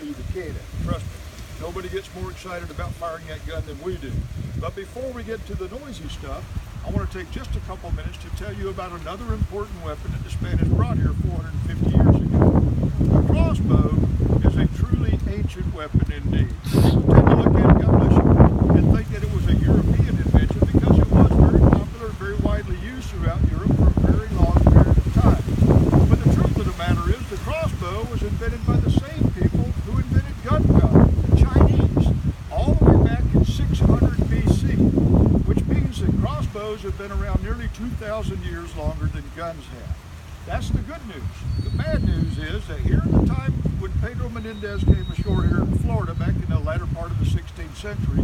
see the cannon. Trust me, nobody gets more excited about firing that gun than we do. But before we get to the noisy stuff, I want to take just a couple minutes to tell you about another important weapon that the Spanish brought here 450 years ago. The crossbow is a truly ancient weapon indeed. People tend to look at gun issue and think that it was a European invention because it was very popular, very widely used throughout Europe for a very long period of time. But the truth of the matter is the crossbow was invented by the same people who invented gunpowder, the Chinese, all the way back in 600 BC, which means that crossbows have been around nearly 2,000 years longer than guns have. That's the good news. The bad news is that here at the time when Pedro Menendez came ashore here in Florida back in the latter part of the 16th century,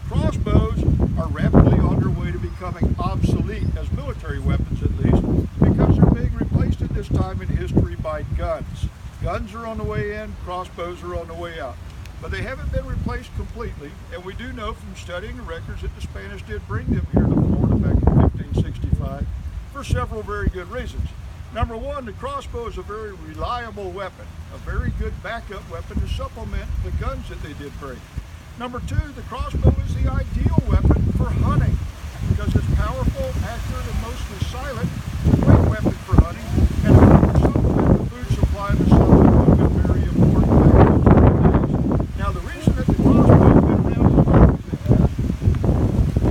crossbows are rapidly on their way to becoming obsolete as military weapons at least, because they're being replaced at this time in history by guns. Guns are on the way in, crossbows are on the way out. But they haven't been replaced completely, and we do know from studying the records that the Spanish did bring them here to Florida back in 1565 for several very good reasons. Number one, the crossbow is a very reliable weapon, a very good backup weapon to supplement the guns that they did bring. Number two, the crossbow is the ideal weapon for hunting because it's powerful, accurate, and mostly silent. It's a great weapon for hunting, and it can supplement the food supply of the southern been very important factors. Now, the reason that the crossbow has been around as long as it has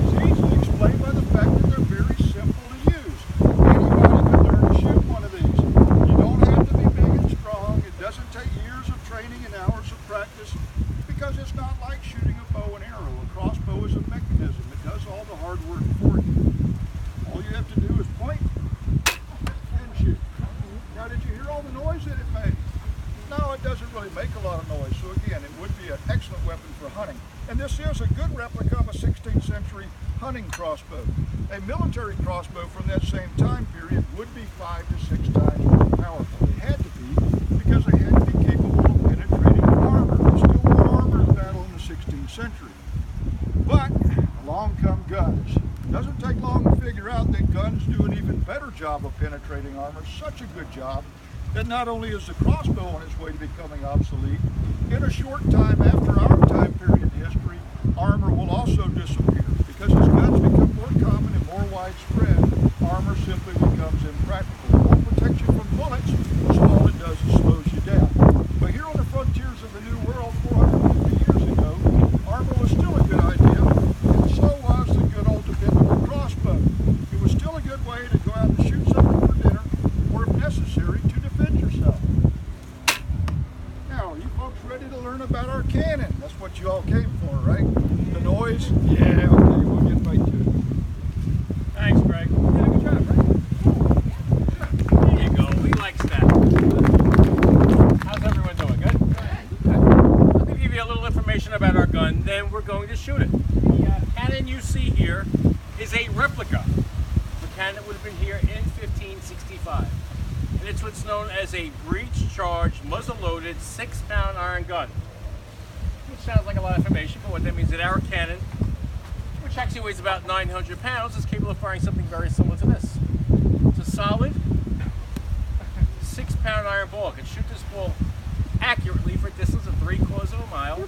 is easily explained by the fact that they're very simple to use. Anybody can learn to shoot one of these. You don't have to be big and strong. It doesn't take years of training and hours of practice because it's not like shooting a bow and arrow. A crossbow is a mechanism. It does all the hard work for you. All you have to do is point and shoot. Now, did you hear all the noise that it made? No, it doesn't really make a lot of noise. So again, it would be an excellent weapon for hunting. And this is a good replica of a 16th century hunting crossbow. A military crossbow from that same time period would be 5 to 6 times more powerful. It had to be because they had to be capable of penetrating armor. They still were armored in battle in the 16th century. But along come guns. It doesn't take long to figure out that guns do an even better job of penetrating armor, such a good job that not only is the crossbow on its way to becoming obsolete, in a short time after our time period in history, armor will also disappear. Because as guns become more common and more widespread, armor simply becomes impractical. It won't protect you from bullets, so all it does is slows you down. But here on the frontiers of the New World 450 years ago, armor was still a good idea, and so was the good old dependable crossbow. It was still a good way to go out and shoot something for dinner, or if necessary, to defend yourself. Now, are you folks ready to learn about our cannon? That's what you all came for, right? The noise? Yeah, okay, we'll get right to it. Thanks, Greg. You did a good job, right? There you go. We like that. How's everyone doing? Good? I'm going to give you a little information about our gun, then we're going to shoot it. The cannon you see here is a replica of a cannon that would have been here in 1565. And it's what's known as a breech-charged, muzzle-loaded, 6-pound iron gun. Which sounds like a lot of information, but what that means is that our cannon, which actually weighs about 900 pounds, is capable of firing something very similar to this. It's a solid 6-pound iron ball. It can shoot this ball accurately for a distance of 3/4 of a mile.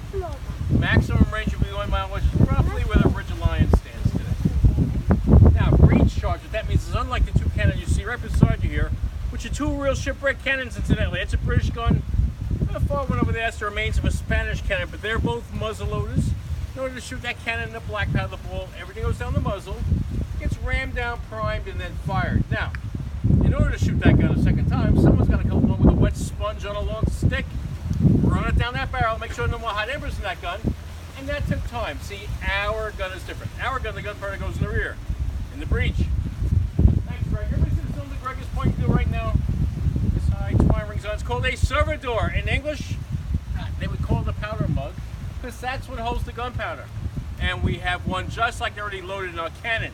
Maximum range of 1 mile, which is roughly where the Bridge of Lions stands today. Now, breech charge, what that means is unlike the two cannons you see right beside you here, which are two real shipwreck cannons, incidentally. It's a British gun. The far one over there, that's the remains of a Spanish cannon, but they're both muzzle loaders. In order to shoot that cannon in the black powder of the ball, everything goes down the muzzle, gets rammed down, primed, and then fired. Now, in order to shoot that gun a second time, someone's got to come along with a wet sponge on a long stick, run it down that barrel, make sure no more hot embers in that gun, and that took time. See, our gun is different. Our gun, the gunpowder goes in the rear, in the breech. Thanks, Greg. Everybody see the cylinder Greg is pointing to right now? This high twine rings on. It's called a servidor. In English, they would call it a powder mug, because that's what holds the gunpowder. And we have one just like they're already loaded in our cannon.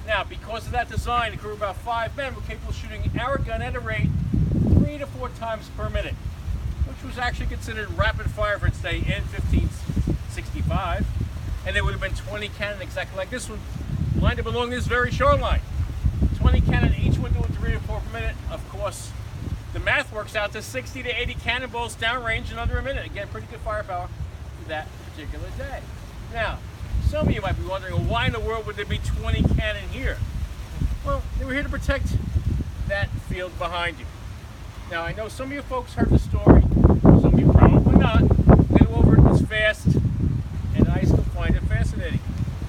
Now, because of that design, a crew of about 5 men were capable of shooting our gun at a rate 3 to 4 times per minute, which was actually considered rapid fire for its day in 1565. And there would have been 20 cannon exactly like this one, lined up along this very shoreline. 20 cannon, each one doing 3 to 4 per minute. Of course, the math works out to 60 to 80 cannonballs downrange in under a minute. Again, pretty good firepower for that particular day. Now, some of you might be wondering, well, why in the world would there be 20 cannon here? Well, they were here to protect that field behind you. Now, I know some of you folks heard the story, some of you probably not. They go over it as fast, and I still find it fascinating.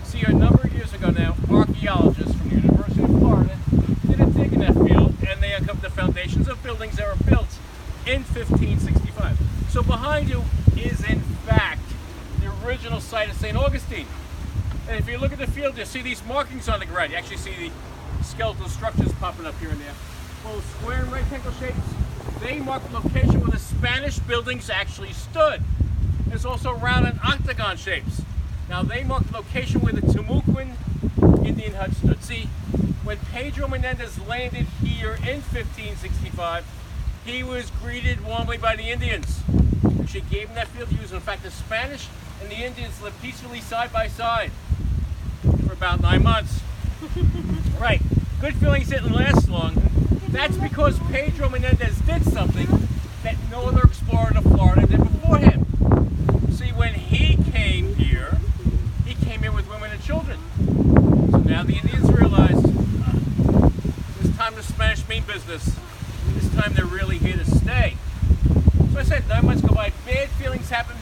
See, a number of years ago now, archaeologists from the University of Florida did a dig in that field, and they uncovered the foundations of buildings that were built in 1565. So behind you is, in fact, the original site of St. Augustine. And if you look at the field, you see these markings on the ground. You actually see the skeletal structures popping up here and there. Both square and rectangle shapes. They mark the location where the Spanish buildings actually stood. There's also round and octagon shapes. Now they mark the location where the Timucuan Indian hut stood. See, when Pedro Menendez landed here in 1565, he was greeted warmly by the Indians. She gave him that field to use. In fact, the Spanish and the Indians lived peacefully side by side for about 9 months. Right, good feelings didn't last long. That's because Pedro Menendez did something that no other explorer to Florida did before him. See, when he came here with women and children. So now the Indians realized it's time to Spanish mean business. This time they're really here to stay. So I said 9 months go by, bad feelings happen,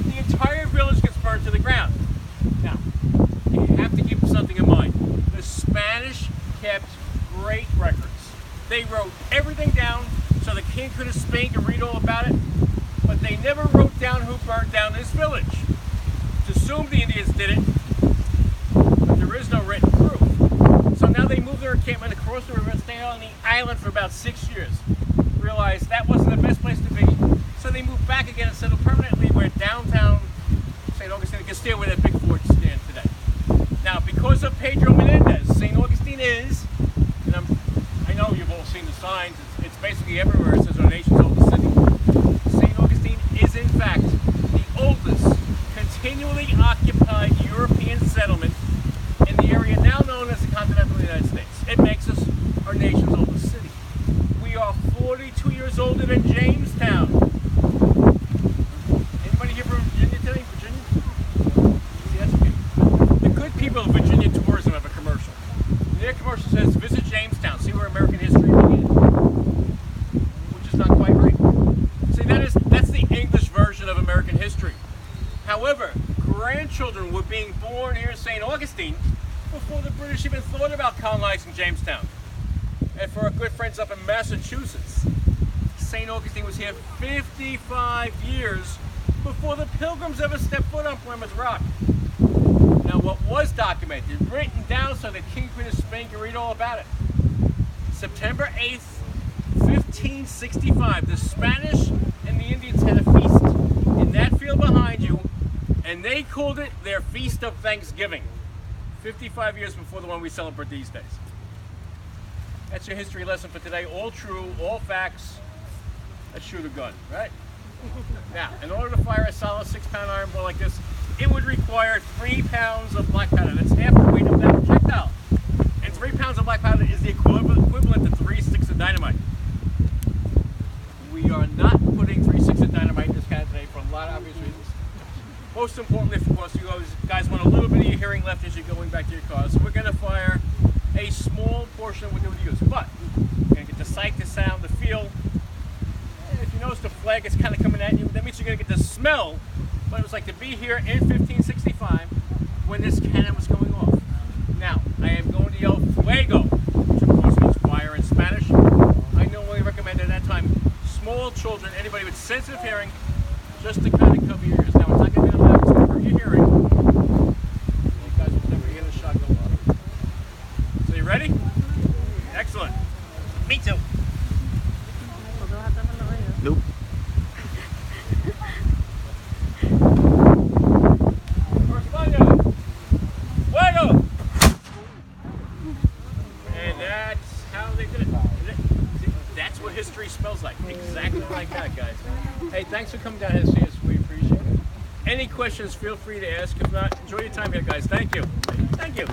the entire village gets burned to the ground. Now, you have to keep something in mind. The Spanish kept great records. They wrote everything down so the king could speak and read all about it, but they never wrote down who burned down this village. It's assumed the Indians did it, but there is no written proof. So now they moved their encampment across the river and stayed on the island for about 6 years. Realized that wasn't the best place to be, so they moved back again and settled permanently where downtown St. Augustine Castile, where that big fort stands today. Now, because of Pedro Menendez, St. Augustine is, and I know you've all seen the signs, it's basically everywhere. It says our nation's oldest city. St. Augustine is, in fact, the oldest continually occupied European settlement in the area now known as the continental United States. It makes us our nation's oldest city. We are 42 years older than Jamestown. Anybody here from Virginia today? Virginia? See, that's okay. The good people of Virginia Tourism have a commercial. Their commercial says, visit Jamestown, see where American history began. Which is not quite right. See, that's the English version of American history. However, grandchildren were being born here in St. Augustine before the British even thought about colonizing Jamestown. And for our good friends up in Massachusetts, St. Augustine was here 55 years before the Pilgrims ever stepped foot on Plymouth Rock. Now, what was documented, written down so the king could speak and read all about it. September 8th, 1565, the Spanish and the Indians had a feast in that field behind you, and they called it their Feast of Thanksgiving, 55 years before the one we celebrate these days. That's your history lesson for today. All true, all facts. Let's shoot a gun, right? Now, in order to fire a solid 6-pound iron ball like this, it would require 3 pounds of black powder. That's half the weight of that projectile. And 3 pounds of black powder is the equivalent to 3 sticks of dynamite. We are not putting 3 sticks of dynamite in this can today for a lot of obvious reasons. Most importantly, of course, you guys want a little bit of your hearing left as you're going back to your cars. So we're going to fire a small portion of what they would use. But you're going to get the sight, the sound, the feel. And if you notice the flag is kind of coming at you, that means you're going to get the smell what it was like to be here in 1565 when this cannon was going off. Now, I am going to yell fuego, which of course means fire in Spanish. I normally recommend at that time small children, anybody with sensitive hearing, just to kind of cover your ears. Now, it's not going to be loud, it's going to hurt your hearing. You guys will never hear the shot go off. So you ready? Excellent. Me too. Nope. Fuego! And that's how they did it. That's what history smells like. Exactly like that, guys. Hey, thanks for coming down here to see us. We appreciate it. Any questions, feel free to ask. If not, enjoy your time here, guys. Thank you. Thank you.